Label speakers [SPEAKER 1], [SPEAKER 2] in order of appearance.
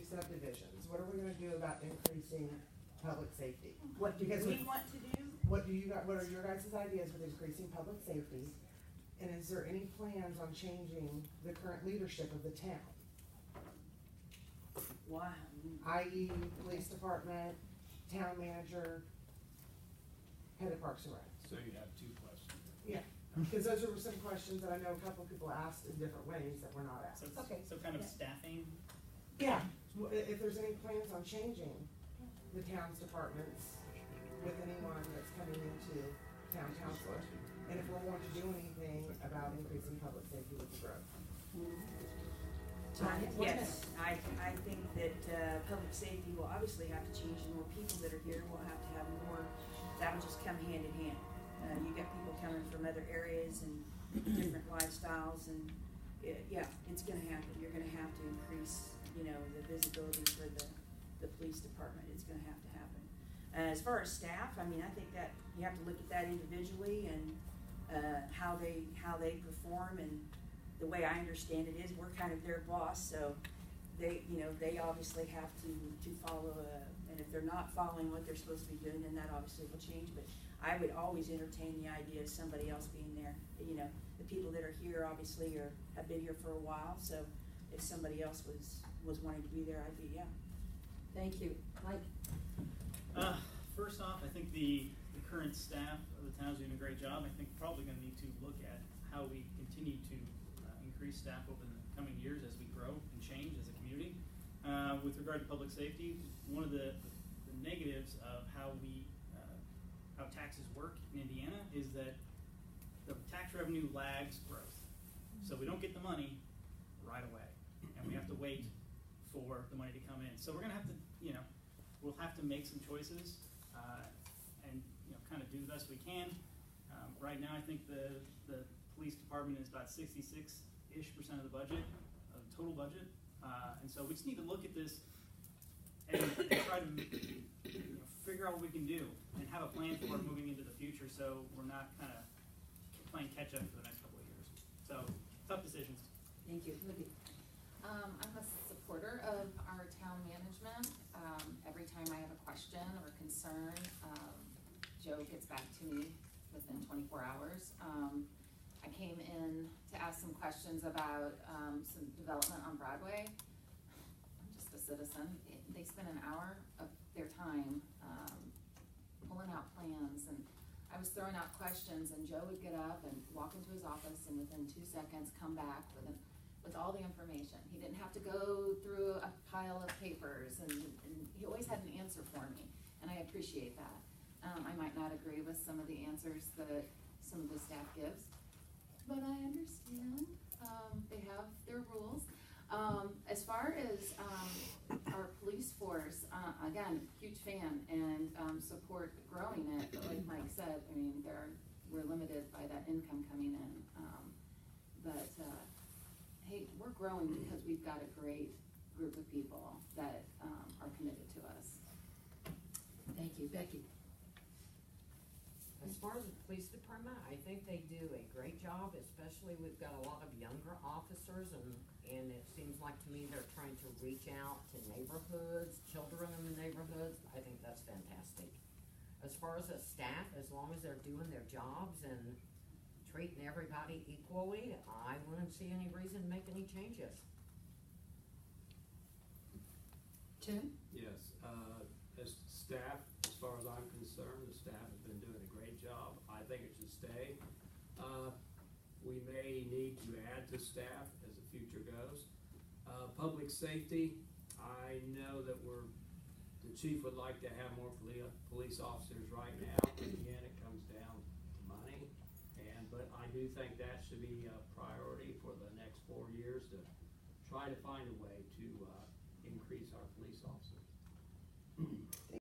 [SPEAKER 1] subdivisions, what are we gonna do about increasing public safety?
[SPEAKER 2] What do we want to do?
[SPEAKER 1] What are your guys' ideas with increasing public safety? And is there any plans on changing the current leadership of the town?
[SPEAKER 2] Wow.
[SPEAKER 1] I.e. police department, town manager, head of Parks and Rec.
[SPEAKER 3] So you have two questions.
[SPEAKER 1] Yeah, because those are some questions that I know a couple of people asked in different ways that were not asked.
[SPEAKER 3] So,
[SPEAKER 2] Okay.
[SPEAKER 3] so kind of
[SPEAKER 2] Yeah.
[SPEAKER 3] staffing.
[SPEAKER 1] Yeah, if there's any plans on changing the town's departments with anyone that's coming into town council, and if we're going to do anything about increasing public safety with the growth.
[SPEAKER 2] Yes, I think that public safety will obviously have to change. The more people that are here, we'll have to have more, that will just come hand in hand. You got people coming from other areas and different lifestyles, and yeah, it's gonna happen. You're gonna have to increase, the visibility for the police department. It's gonna have to happen. As far as staff, I mean, I think that you have to look at that individually and how they perform. And the way I understand it is we're kind of their boss, so they obviously have to follow, and if they're not following what they're supposed to be doing, then that obviously will change. But I would always entertain the idea of somebody else being there. The people that are here obviously have been here for a while, so if somebody else was wanting to be there, I'd be, yeah. Thank you. Mike?
[SPEAKER 3] First off, I think the current staff of the town is doing a great job. I think probably going to need to look at how we continue to increase staff over the coming years as we grow and change as a community. With regard to public safety, one of the negatives of how taxes work in Indiana is that the tax revenue lags growth. So we don't get the money right away, and we have to wait for the money to come in. So we're going to have to, we'll have to make some choices and kind of do the best we can. Right now, I think the police department is about 66-ish% of the budget, of the total budget, and so we just need to look at this and try to figure out what we can do and have a plan for moving into the future, so we're not kind of playing catch up for the next couple of years. So tough decisions.
[SPEAKER 2] Thank you.
[SPEAKER 4] I'm a supporter of our town management. Every time I have a question or concern, Joe gets back to me within 24 hours. I came in to ask some questions about some development on Broadway. I'm just a citizen. They spend an hour of their time pulling out plans, and I was throwing out questions, and Joe would get up and walk into his office and within 2 seconds come back with all the information. He didn't have to go through a pile of papers, and he always had an answer for me, and I appreciate that. I might not agree with some of the answers that some of the staff gives, but I understand. They have their rules. As far as our police force, again, huge fan and support growing it. But like Mike said, I mean, we're limited by that income coming in. But hey, we're growing because we've got a great group of people that are committed to us.
[SPEAKER 2] Thank you. Becky?
[SPEAKER 5] As far as the police department, I think they do a great job, especially we've got a lot of younger officers, and it seems like to me they're trying to reach out to neighborhoods, children in the neighborhoods. I think that's fantastic. As far as the staff, as long as they're doing their jobs and treating everybody equally, I wouldn't see any reason to make any changes.
[SPEAKER 2] Tim?
[SPEAKER 6] Yes, as staff, as far as I'm concerned, the staff has been doing a great job. I think it should stay. We may need to add to staff as the future goes. Public safety, I know that the chief would like to have more police officers right now. Again, it comes down to money, but I do think that should be a priority for the next 4 years to try to find a way to increase our police officers.